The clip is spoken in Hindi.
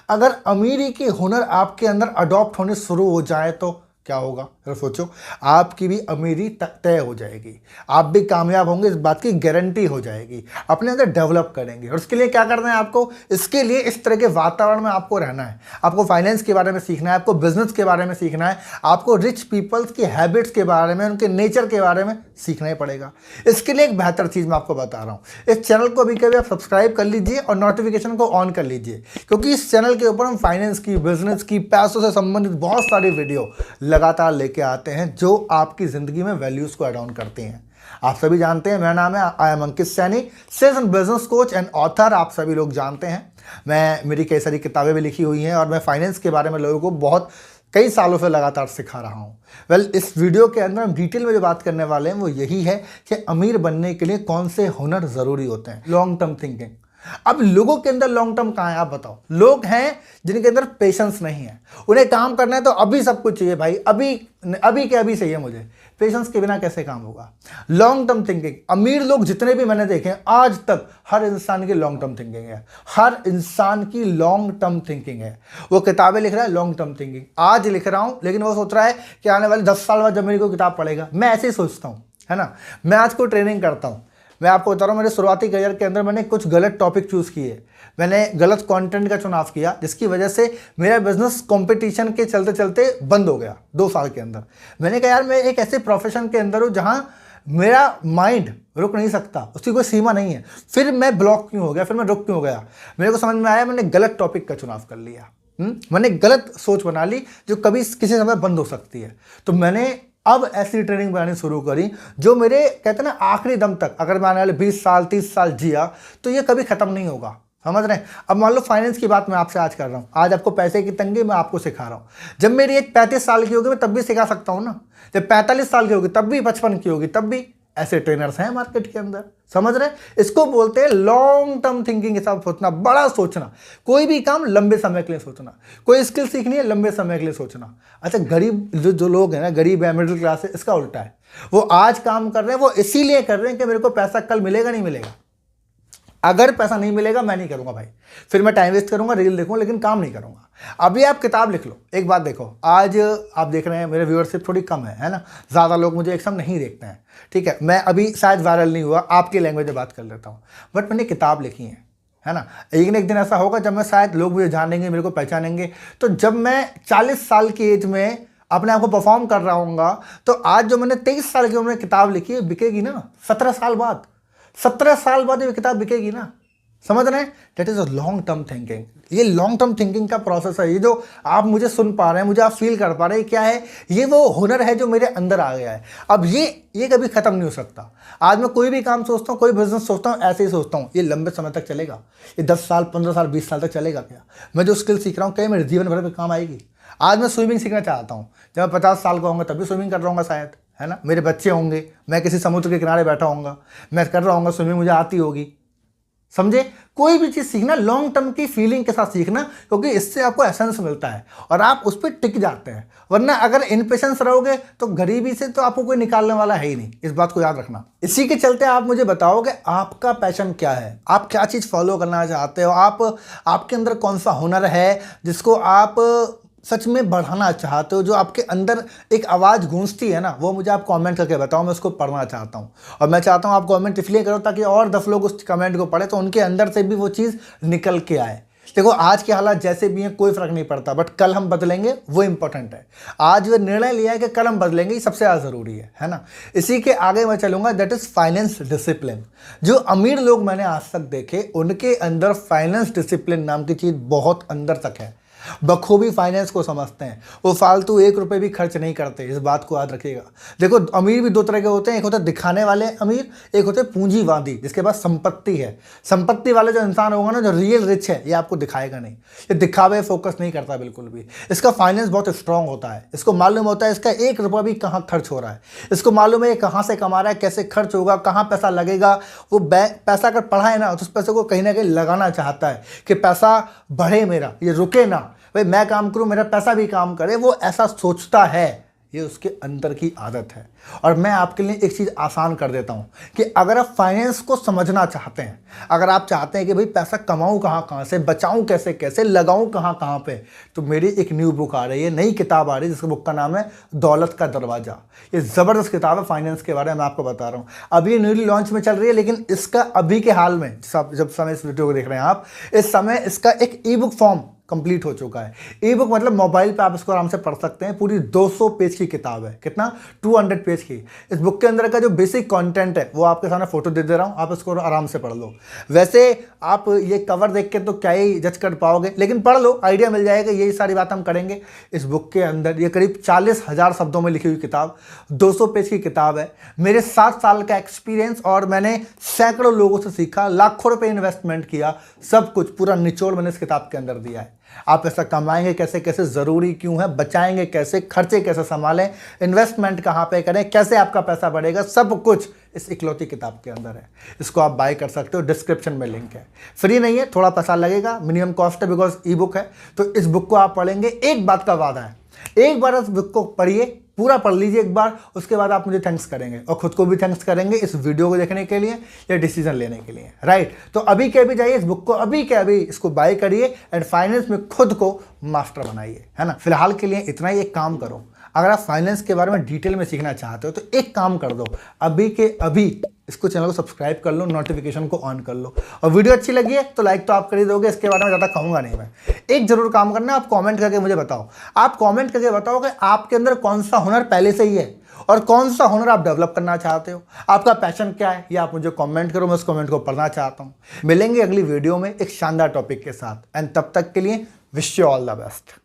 अगर अमीरी के हुनर आपके अंदर अडॉप्ट होने शुरू हो जाए तो क्या होगा? अगर सोचो, आपकी भी अमीरी तय हो जाएगी, आप भी कामयाब होंगे, इस बात की गारंटी हो जाएगी। अपने अंदर डेवलप करेंगे और उसके लिए क्या करना है आपको? इसके लिए इस तरह के वातावरण में आपको रहना है। आपको फाइनेंस के बारे में सीखना है, आपको बिजनेस के बारे में सीखना है, आपको रिच पीपल्स की हैबिट्स के बारे में, उनके नेचर के बारे में सीखना ही पड़ेगा। इसके लिए एक बेहतर चीज़ मैं आपको बता रहा हूँ, इस चैनल को अभी कभी आप सब्सक्राइब कर लीजिए और नोटिफिकेशन को ऑन कर लीजिए, क्योंकि इस चैनल के ऊपर हम फाइनेंस की, बिजनेस की, पैसों से संबंधित बहुत सारी वीडियो लगातार लेके आते हैं जो आपकी जिंदगी में वैल्यूज को ऐड ऑन करते हैं। आप सभी जानते हैं, मेरा नाम है I am Ankit Saini, sales and business coach and author. आप सभी लोग जानते हैं मेरी कई सारी किताबें भी लिखी हुई हैं और मैं फाइनेंस के बारे में लोगों को बहुत कई सालों से लगातार सिखा रहा हूं। इस वीडियो के अंदर हम डिटेल में जो बात करने वाले हैं वो यही है कि अमीर बनने के लिए कौन से हुनर जरूरी होते हैं। Long term thinking. अब लोगों के अंदर लॉन्ग टर्म कहाँ है आप बताओ? लोग हैं जिनके अंदर पेशेंस नहीं है, उन्हें काम करना है तो अभी सब कुछ चाहिए भाई, अभी के अभी चाहिए मुझे। पेशेंस के बिना कैसे काम होगा? Long term thinking. अमीर लोग जितने भी मैंने देखे हैं आज तक, हर इंसान की लॉन्ग टर्म थिंकिंग है, हर इंसान की लॉन्ग टर्म थिंकिंग है। वो किताबें लिख रहा है लॉन्ग टर्म थिंकिंग, आज लिख रहा हूं लेकिन वो सोच रहा है कि आने वाले 10 साल बाद जब मेरी कोई किताब पढ़ेगा। मैं ऐसे ही सोचता हूं, है ना। मैं आज कोई ट्रेनिंग करता हूं, मैं आपको बता रहा हूँ, मेरे शुरुआती करियर के अंदर मैंने कुछ गलत टॉपिक चूज किए, मैंने गलत कंटेंट का चुनाव किया, जिसकी वजह से मेरा बिजनेस कंपटीशन के चलते चलते बंद हो गया 2 साल के अंदर। मैंने कहा यार मैं एक ऐसे प्रोफेशन के अंदर हूँ जहाँ मेरा माइंड रुक नहीं सकता, उसकी कोई सीमा नहीं है। फिर मैं ब्लॉक क्यों हो गया, फिर मैं रुक क्यों हो गया? मेरे को समझ में आया मैंने गलत टॉपिक का चुनाव कर लिया, मैंने गलत सोच बना ली जो कभी किसी समय बंद हो सकती है। तो मैंने अब ऐसी ट्रेनिंग बनानी शुरू करी जो मेरे कहते हैं ना आखिरी दम तक, अगर मैं आने वाले 20 साल 30 साल जिया तो ये कभी खत्म नहीं होगा। समझ रहे हैं? अब मान लो फाइनेंस की बात मैं आपसे आज कर रहा हूँ, आज आपको पैसे की तंगी मैं आपको सिखा रहा हूँ। जब मेरी एज 35 साल की होगी मैं तब भी सिखा सकता हूँ ना, जब 45 साल की होगी तब भी, 55 की होगी तब भी। ऐसे ट्रेनर्स हैं मार्केट के अंदर। समझ रहे हैं? इसको बोलते हैं लॉन्ग टर्म थिंकिंग के साथ सोचना, बड़ा सोचना, कोई भी काम लंबे समय के लिए सोचना, कोई स्किल सीखनी है लंबे समय के लिए सोचना। अच्छा, गरीब जो लोग हैं ना, गरीब है, मिडिल क्लास है, इसका उल्टा है। वो आज काम कर रहे हैं, वो इसीलिए कर रहे हैं कि मेरे को पैसा कल मिलेगा नहीं मिलेगा। अगर पैसा नहीं मिलेगा मैं नहीं करूंगा भाई, फिर मैं टाइम वेस्ट करूंगा, रील देखूंगा, लेकिन काम नहीं करूंगा। अभी आप किताब लिख लो। एक बात देखो, आज आप देख रहे हैं मेरे व्यूअरशिप थोड़ी कम है ना, ज़्यादा लोग मुझे एक साथ नहीं देखते हैं, ठीक है। मैं अभी शायद वायरल नहीं हुआ, आपकी लैंग्वेज में बात कर लेता हूँ, बट मैंने किताब लिखी है ना। एक न एक दिन ऐसा होगा जब मैं शायद लोग मुझे जानेंगे, मेरे को पहचानेंगे। तो जब मैं 40 साल की एज में अपने आप को परफॉर्म कर रहा हूँगा, तो आज जो मैंने 23 साल की उम्र में किताब लिखी है बिकेगी ना 17 साल बाद। 17 साल बाद ये किताब बिकेगी ना। समझ रहे हैं? That is a long term thinking. ये लॉन्ग टर्म थिंकिंग का प्रोसेस है। ये जो आप मुझे सुन पा रहे हैं, मुझे आप फील कर पा रहे हैं, क्या है? ये वो हुनर है जो मेरे अंदर आ गया है। अब ये कभी खत्म नहीं हो सकता। आज मैं कोई भी काम सोचता हूँ, कोई बिजनेस सोचता हूँ, ऐसे ही सोचता हूँ ये लंबे समय तक चलेगा, ये 10 साल 15 साल 20 साल तक चलेगा क्या? मैं जो स्किल सीख रहा हूँ क्या मेरे जीवन भर में काम आएगी? आज मैं स्विमिंग सीखना चाहता हूँ, जब मैं 50 साल का होऊंगा तब भी स्विमिंग कर रहा हूँ शायद, है ना। मेरे बच्चे होंगे, मैं किसी समुद्र के किनारे बैठा होऊंगा, मैं कर रहा हूँ स्विमिंग, मुझे आती होगी। समझे? कोई भी चीज़ सीखना लॉन्ग टर्म की फीलिंग के साथ सीखना, क्योंकि इससे आपको एसेंस मिलता है और आप उस पर टिक जाते हैं। वरना अगर इनपेशेंस रहोगे तो गरीबी से तो आपको कोई निकालने वाला है ही नहीं, इस बात को याद रखना। इसी के चलते आप मुझे बताओगे आपका पैशन क्या है, आप क्या चीज़ फॉलो करना चाहते हो, आपके अंदर कौन सा हुनर है जिसको आप सच में बढ़ाना चाहते हो, जो आपके अंदर एक आवाज़ गूंजती है ना, वो मुझे आप कमेंट करके बताओ, मैं उसको पढ़ना चाहता हूँ। और मैं चाहता हूँ आप कमेंट इसलिए करो ताकि और 10 लोग उस कमेंट को पढ़े तो उनके अंदर से भी वो चीज़ निकल के आए। देखो, आज के हालात जैसे भी हैं कोई फर्क नहीं पड़ता, बट कल हम बदलेंगे वो इंपॉर्टेंट है। आज वो निर्णय लिया है कि कल हम बदलेंगे, ये सबसे ज़्यादा ज़रूरी है ना। इसी के आगे मैं चलूँगा, दैट इज़ फाइनेंस डिसिप्लिन। जो अमीर लोग मैंने आज तक देखे उनके अंदर फाइनेंस डिसिप्लिन नाम की चीज़ बहुत अंदर तक है। बखूबी फाइनेंस को समझते हैं, वो फालतू 1 रुपये भी खर्च नहीं करते, इस बात को याद रखिएगा। देखो, अमीर भी 2 तरह के होते हैं, एक होता है दिखाने वाले अमीर, एक होते हैं पूंजीवादी जिसके पास संपत्ति है। संपत्ति वाले जो इंसान होगा ना, जो रियल रिच है, ये आपको दिखाएगा नहीं, ये दिखावे फोकस नहीं करता बिल्कुल भी। इसका फाइनेंस बहुत स्ट्रांग होता है, इसको मालूम होता है इसका 1 रुपया भी कहाँ खर्च हो रहा है, इसको मालूम है ये कहाँ से कमा रहा है, कैसे खर्च होगा, कहाँ पैसा लगेगा। वो पैसा अगर पढ़ा है ना तो उस पैसे को कहीं ना कहीं लगाना चाहता है कि पैसा बढ़े मेरा, ये रुके ना, भाई मैं काम करूं मेरा पैसा भी काम करे, वो ऐसा सोचता है। ये उसके अंदर की आदत है। और मैं आपके लिए एक चीज़ आसान कर देता हूँ कि अगर आप फाइनेंस को समझना चाहते हैं, अगर आप चाहते हैं कि भाई पैसा कमाऊँ कहाँ कहाँ से, बचाऊँ कैसे कैसे, लगाऊँ कहाँ कहाँ पे, तो मेरी एक न्यू बुक आ रही है, नई किताब आ रही है, जिसका बुक का नाम है दौलत का दरवाज़ा। ये ज़बरदस्त किताब है फाइनेंस के बारे में, मैं आपको बता रहा हूँ। अभी ये न्यूली लॉन्च में चल रही है, लेकिन इसका अभी के हाल में जब समय इस वीडियो को देख रहे हैं आप, इस समय इसका एक ई बुक फॉर्म कंप्लीट हो चुका है। ई बुक मतलब मोबाइल पे आप इसको आराम से पढ़ सकते हैं। पूरी 200 पेज की किताब है। कितना? 200 पेज की। इस बुक के अंदर का जो बेसिक कंटेंट है वो आपके सामने फोटो दे रहा हूँ, आप इसको आराम से पढ़ लो। वैसे आप ये कवर देख के तो क्या ही जज कर पाओगे, लेकिन पढ़ लो, आइडिया मिल जाएगा। यही सारी बात हम करेंगे इस बुक के अंदर। ये करीब 40,000 शब्दों में लिखी हुई किताब, 200 पेज की किताब है। मेरे 7 साल का एक्सपीरियंस, और मैंने सैकड़ों लोगों से सीखा, लाखों रुपए इन्वेस्टमेंट किया, सब कुछ पूरा निचोड़ मैंने इस किताब के अंदर दिया है। आप पैसा कमाएंगे कैसे कैसे, ज़रूरी क्यों है, बचाएंगे कैसे, खर्चे कैसे संभालें, इन्वेस्टमेंट कहाँ पे करें, कैसे आपका पैसा बढ़ेगा, सब कुछ इस इकलौती किताब के अंदर है। इसको आप बाय कर सकते हो, डिस्क्रिप्शन में लिंक है। फ्री नहीं है, थोड़ा पैसा लगेगा, मिनिमम कॉस्ट है, बिकॉज ई बुक है। तो इस बुक को आप पढ़ेंगे, एक बात का वादा है, एक बार इस बुक को पढ़िए, पूरा पढ़ लीजिए एक बार, उसके बाद आप मुझे थैंक्स करेंगे और खुद को भी थैंक्स करेंगे इस वीडियो को देखने के लिए या डिसीजन लेने के लिए, राइट। तो अभी के अभी जाइए, इस बुक को अभी के अभी इसको बाय करिए एंड फाइनेंस में खुद को मास्टर बनाइए, है ना। फिलहाल के लिए इतना ही। एक काम करो, अगर आप फाइनेंस के बारे में डिटेल में सीखना चाहते हो तो एक काम कर दो, अभी के अभी इसको चैनल को सब्सक्राइब कर लो, नोटिफिकेशन को ऑन कर लो, और वीडियो अच्छी लगी है तो लाइक तो आप कर ही दोगे, इसके बारे में ज़्यादा कहूँगा नहीं मैं। एक जरूर काम करना, आप कमेंट करके मुझे बताओ, आप कमेंट करके बताओ कि आपके अंदर कौन सा हुनर पहले से ही है और कौन सा हुनर आप डेवलप करना चाहते हो, आपका पैशन क्या है, ये आप मुझे कमेंट करो, मैं उस कमेंट को पढ़ना चाहता हूँ। मिलेंगे अगली वीडियो में एक शानदार टॉपिक के साथ, एंड तब तक के लिए wish you all the best.